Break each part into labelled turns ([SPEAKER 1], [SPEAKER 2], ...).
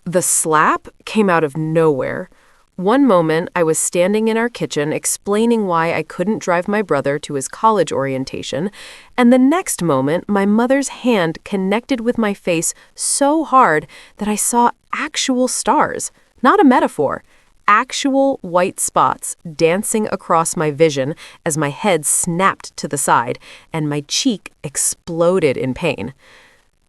[SPEAKER 1] The slap came out of nowhere. One moment, I was standing in our kitchen explaining why I couldn't drive my brother to his college orientation, and the next moment, my mother's hand connected with my face so hard that I saw actual stars, not a metaphor, actual white spots dancing across my vision as my head snapped to the side and my cheek exploded in pain.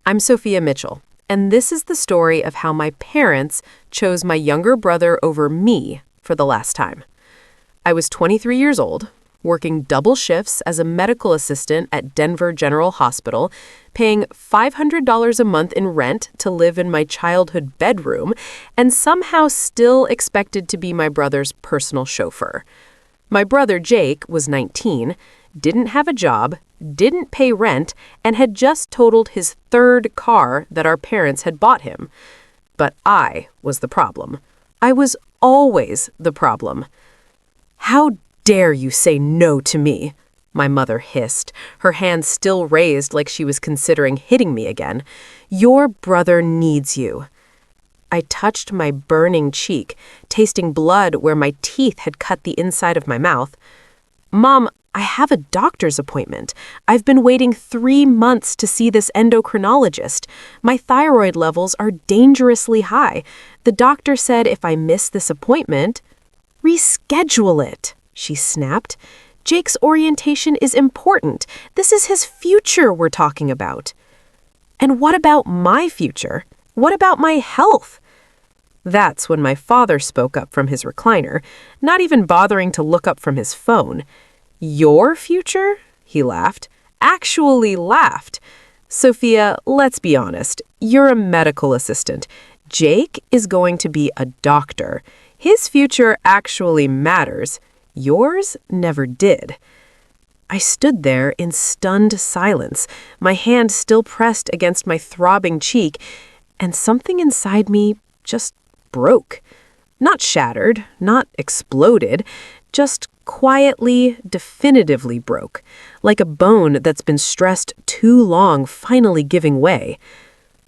[SPEAKER 1] I'm Sophia Mitchell, and this is the story of how my parents chose my younger brother over me for the last time. I was 23 years old, working double shifts as a medical assistant at Denver General Hospital, paying $500 a month in rent to live in my childhood bedroom, and somehow still expected to be my brother's personal chauffeur. My brother Jake was 19, didn't have a job, didn't pay rent, and had just totaled his third car that our parents had bought him. But I was the problem. I was always the problem. "How dare you say no to me?" my mother hissed, her hand still raised like she was considering hitting me again. "Your brother needs you." I touched my burning cheek, tasting blood where my teeth had cut the inside of my mouth. "Mom, I have a doctor's appointment. I've been waiting 3 months to see this endocrinologist. My thyroid levels are dangerously high. The doctor said if I miss this appointment—" "Reschedule it," she snapped. "Jake's orientation is important. This is his future we're talking about." "And what about my future? What about my health?" That's when my father spoke up from his recliner, not even bothering to look up from his phone. "Your future?" he laughed. Actually laughed. "Sophia, let's be honest. You're a medical assistant. Jake is going to be a doctor. His future actually matters. Yours never did." I stood there in stunned silence, my hand still pressed against my throbbing cheek, and something inside me just broke. Not shattered, not exploded, just quietly, definitively broke, like a bone that's been stressed too long finally giving way.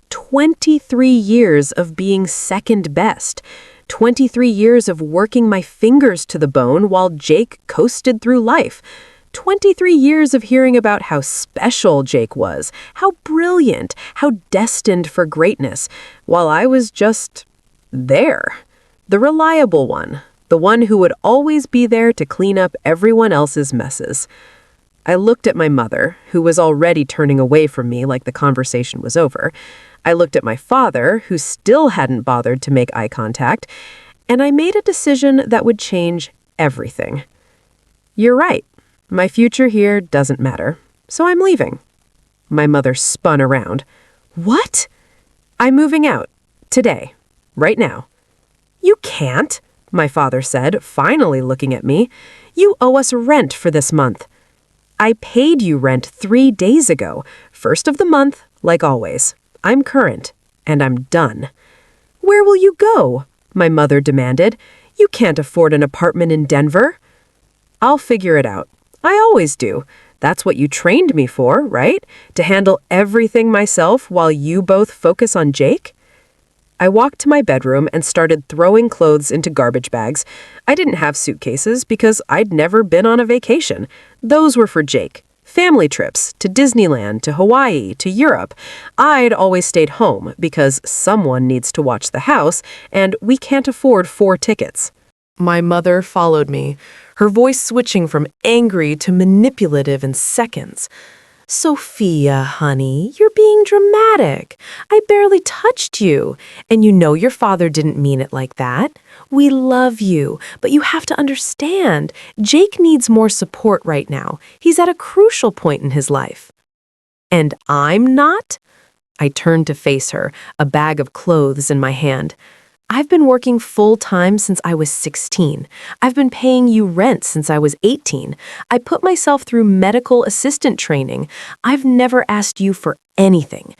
[SPEAKER 1] 23 years of being second best. 23 years of working my fingers to the bone while Jake coasted through life. 23 years of hearing about how special Jake was, how brilliant, how destined for greatness, while I was just there. The reliable one. The one who would always be there to clean up everyone else's messes. I looked at my mother, who was already turning away from me like the conversation was over. I looked at my father, who still hadn't bothered to make eye contact, and I made a decision that would change everything. "You're right. My future here doesn't matter, so I'm leaving." My mother spun around. "What?" "I'm moving out. Today. Right now." "You can't," my father said, finally looking at me. "You owe us rent for this month." "I paid you rent 3 days ago, first of the month, like always. I'm current, and I'm done." "Where will you go?" my mother demanded. "You can't afford an apartment in Denver." "I'll figure it out. I always do. That's what you trained me for, right? To handle everything myself while you both focus on Jake?" I walked to my bedroom and started throwing clothes into garbage bags. I didn't have suitcases because I'd never been on a vacation. Those were for Jake. Family trips to Disneyland, to Hawaii, to Europe. I'd always stayed home because someone needs to watch the house and we can't afford 4 tickets. My mother followed me, her voice switching from angry to manipulative in seconds. "Sophia, honey, you're being dramatic. I barely touched you. And you know your father didn't mean it like that. We love you, but you have to understand, Jake needs more support right now. He's at a crucial point in his life." "And I'm not?" I turned to face her, a bag of clothes in my hand. "I've been working full-time since I was 16. I've been paying you rent since I was 18. I put myself through medical assistant training. I've never asked you for anything.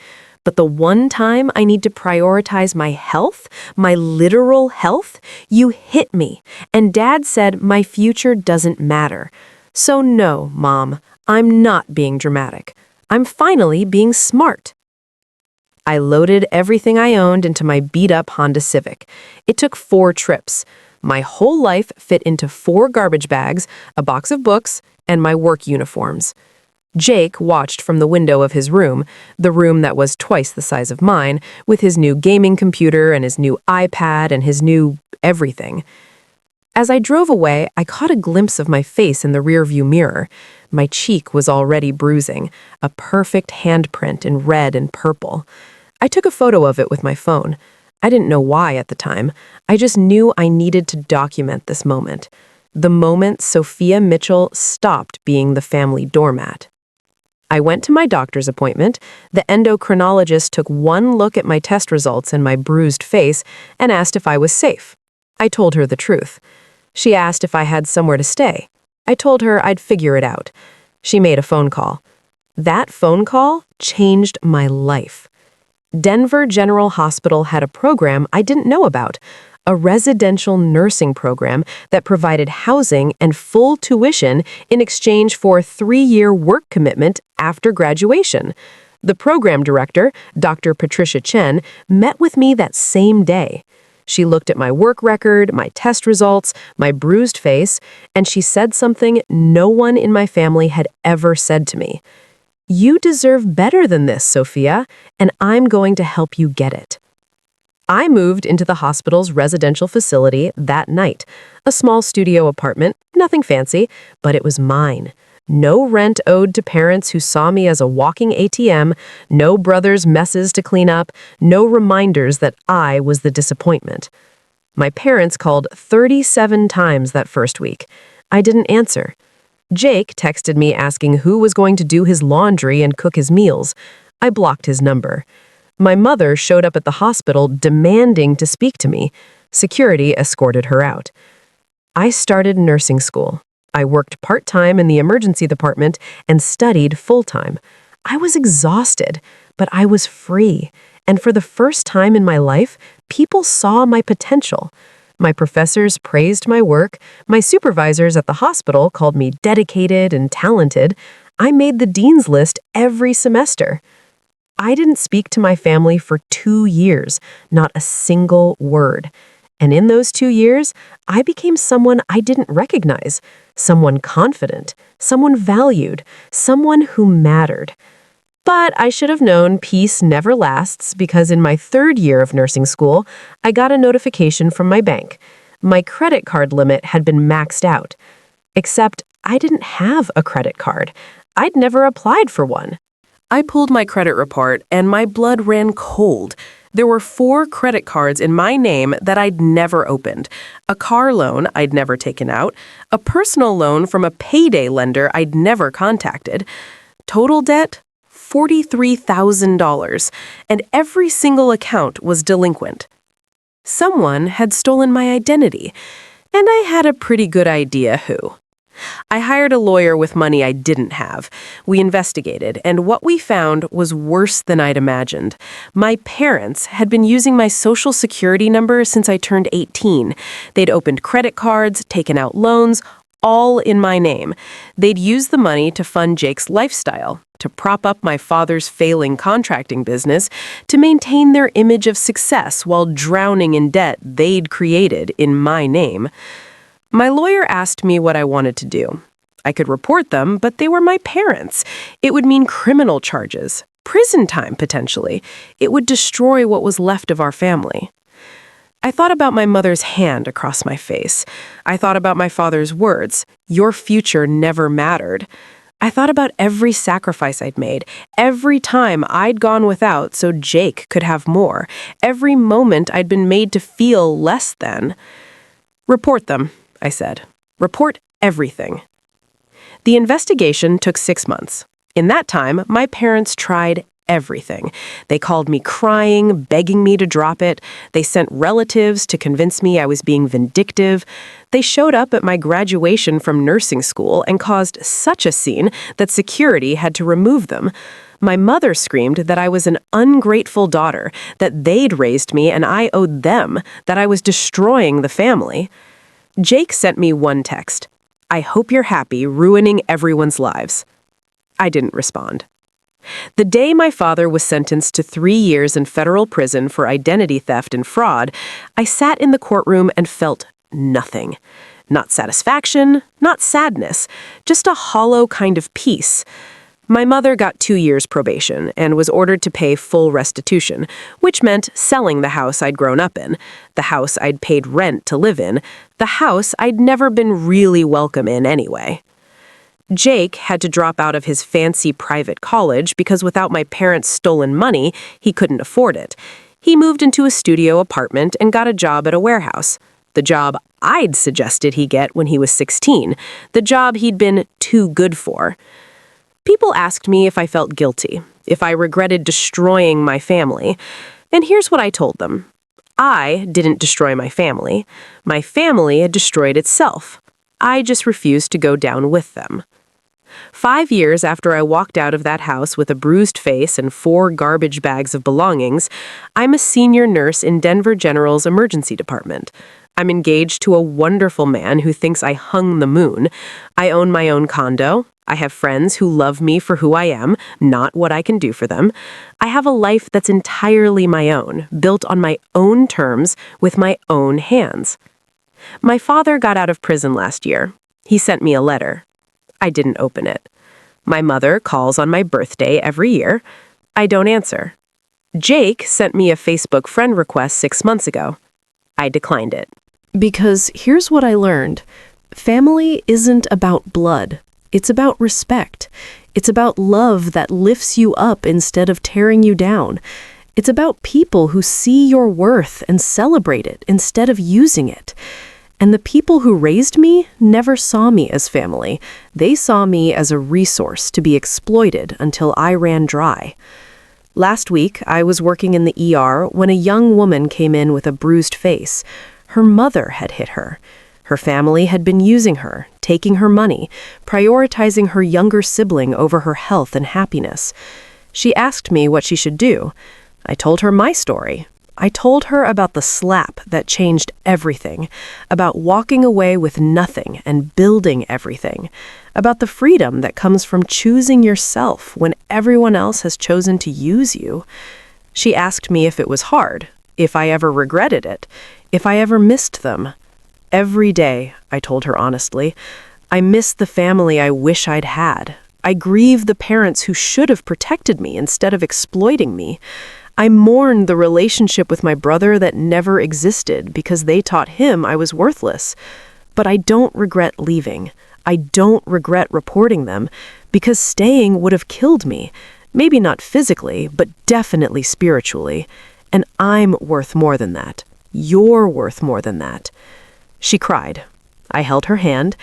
[SPEAKER 1] But the one time I need to prioritize my health, my literal health, you hit me. And Dad said my future doesn't matter. So no, Mom, I'm not being dramatic. I'm finally being smart." I loaded everything I owned into my beat-up Honda Civic. It took 4 trips. My whole life fit into 4 garbage bags, a box of books, and my work uniforms. Jake watched from the window of his room, the room that was twice the size of mine, with his new gaming computer and his new iPad and his new everything. As I drove away, I caught a glimpse of my face in the rearview mirror. My cheek was already bruising, a perfect handprint in red and purple. I took a photo of it with my phone. I didn't know why at the time. I just knew I needed to document this moment. The moment Sophia Mitchell stopped being the family doormat. I went to my doctor's appointment. The endocrinologist took one look at my test results and my bruised face and asked if I was safe. I told her the truth. She asked if I had somewhere to stay. I told her I'd figure it out. She made a phone call. That phone call changed my life. Denver General Hospital had a program I didn't know about, a residential nursing program that provided housing and full tuition in exchange for a 3-year work commitment after graduation. The program director, Dr. Patricia Chen, met with me that same day. She looked at my work record, my test results, my bruised face, and she said something no one in my family had ever said to me. "You deserve better than this, Sophia, and I'm going to help you get it." I moved into the hospital's residential facility that night, a small studio apartment, nothing fancy, but it was mine. No rent owed to parents who saw me as a walking ATM, no brothers' messes to clean up, no reminders that I was the disappointment. My parents called 37 times that first week. I didn't answer. Jake texted me asking who was going to do his laundry and cook his meals. I blocked his number. My mother showed up at the hospital demanding to speak to me. Security escorted her out. I started nursing school. I worked part-time in the emergency department and studied full-time. I was exhausted, but I was free. And for the first time in my life, people saw my potential. My professors praised my work. My supervisors at the hospital called me dedicated and talented. I made the dean's list every semester. I didn't speak to my family for 2 years, not a single word. And in those 2 years, I became someone I didn't recognize, someone confident, someone valued, someone who mattered. But I should have known peace never lasts because in my 3rd year of nursing school, I got a notification from my bank. My credit card limit had been maxed out. Except I didn't have a credit card. I'd never applied for one. I pulled my credit report and my blood ran cold. There were 4 credit cards in my name that I'd never opened, a car loan I'd never taken out, a personal loan from a payday lender I'd never contacted. Total debt? $43,000, and every single account was delinquent. Someone had stolen my identity, and I had a pretty good idea who. I hired a lawyer with money I didn't have. We investigated, and what we found was worse than I'd imagined. My parents had been using my social security number since I turned 18. They'd opened credit cards, taken out loans, all in my name. They'd used the money to fund Jake's lifestyle, to prop up my father's failing contracting business, to maintain their image of success while drowning in debt they'd created in my name. My lawyer asked me what I wanted to do. I could report them, but they were my parents. It would mean criminal charges, prison time potentially. It would destroy what was left of our family. I thought about my mother's hand across my face. I thought about my father's words, "Your future never mattered." I thought about every sacrifice I'd made, every time I'd gone without so Jake could have more, every moment I'd been made to feel less than. "Report them," I said. "Report everything." The investigation took 6 months. In that time, my parents tried everything. They called me crying, begging me to drop it. They sent relatives to convince me I was being vindictive. They showed up at my graduation from nursing school and caused such a scene that security had to remove them. My mother screamed that I was an ungrateful daughter, that they'd raised me and I owed them, that I was destroying the family. Jake sent me one text. "I hope you're happy ruining everyone's lives." I didn't respond. The day my father was sentenced to 3 years in federal prison for identity theft and fraud, I sat in the courtroom and felt nothing. Not satisfaction, not sadness, just a hollow kind of peace. My mother got 2 years probation and was ordered to pay full restitution, which meant selling the house I'd grown up in, the house I'd paid rent to live in, the house I'd never been really welcome in anyway. Jake had to drop out of his fancy private college because without my parents' stolen money, he couldn't afford it. He moved into a studio apartment and got a job at a warehouse. The job I'd suggested he get when he was 16, the job he'd been too good for. People asked me if I felt guilty, if I regretted destroying my family, and here's what I told them. I didn't destroy my family. My family had destroyed itself. I just refused to go down with them. 5 years after I walked out of that house with a bruised face and 4 garbage bags of belongings, I'm a senior nurse in Denver General's emergency department. I'm engaged to a wonderful man who thinks I hung the moon. I own my own condo. I have friends who love me for who I am, not what I can do for them. I have a life that's entirely my own, built on my own terms, with my own hands. My father got out of prison last year. He sent me a letter. I didn't open it. My mother calls on my birthday every year. I don't answer. Jake sent me a Facebook friend request 6 months ago. I declined it. Because here's what I learned. Family isn't about blood. It's about respect. It's about love that lifts you up instead of tearing you down. It's about people who see your worth and celebrate it instead of using it. And the people who raised me never saw me as family. They saw me as a resource to be exploited until I ran dry. Last week, I was working in the ER when a young woman came in with a bruised face. Her mother had hit her. Her family had been using her, taking her money, prioritizing her younger sibling over her health and happiness. She asked me what she should do. I told her my story. I told her about the slap that changed everything, about walking away with nothing and building everything, about the freedom that comes from choosing yourself when everyone else has chosen to use you. She asked me if it was hard, if I ever regretted it, if I ever missed them. Every day, I told her honestly, I miss the family I wish I'd had. I grieve the parents who should have protected me instead of exploiting me. I mourn the relationship with my brother that never existed because they taught him I was worthless. But I don't regret leaving. I don't regret reporting them because staying would have killed me. Maybe not physically, but definitely spiritually. And I'm worth more than that. You're worth more than that. She cried. I held her hand,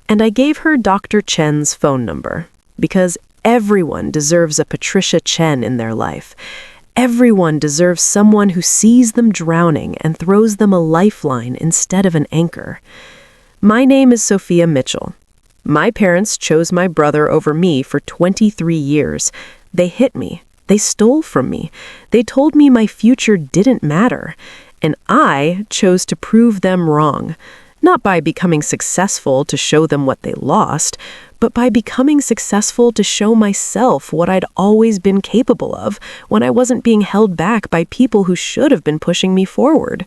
[SPEAKER 1] and I gave her Dr. Chen's phone number because everyone deserves a Patricia Chen in their life. Everyone deserves someone who sees them drowning and throws them a lifeline instead of an anchor. My name is Sophia Mitchell. My parents chose my brother over me for 23 years. They hit me. They stole from me. They told me my future didn't matter. And I chose to prove them wrong. Not by becoming successful to show them what they lost, but by becoming successful to show myself what I'd always been capable of when I wasn't being held back by people who should have been pushing me forward.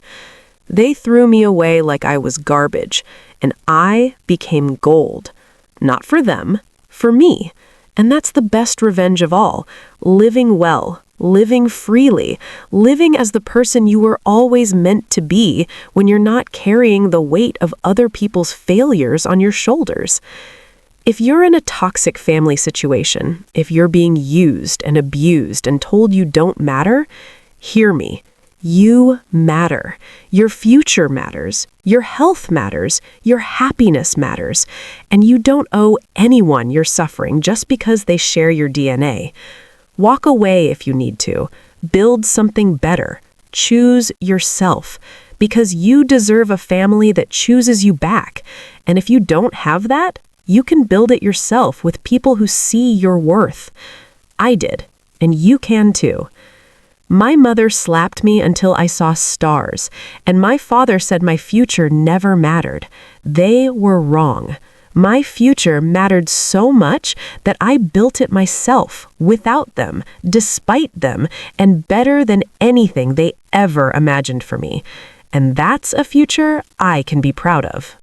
[SPEAKER 1] They threw me away like I was garbage, and I became gold. Not for them, for me. And that's the best revenge of all, living well, living freely, living as the person you were always meant to be when you're not carrying the weight of other people's failures on your shoulders. If you're in a toxic family situation, if you're being used and abused and told you don't matter, hear me. You matter. Your future matters. Your health matters. Your happiness matters. And you don't owe anyone your suffering just because they share your DNA. Walk away if you need to. Build something better. Choose yourself. Because you deserve a family that chooses you back. And if you don't have that, you can build it yourself with people who see your worth. I did, and you can too. My mother slapped me until I saw stars, and my father said my future never mattered. They were wrong. My future mattered so much that I built it myself, without them, despite them, and better than anything they ever imagined for me. And that's a future I can be proud of.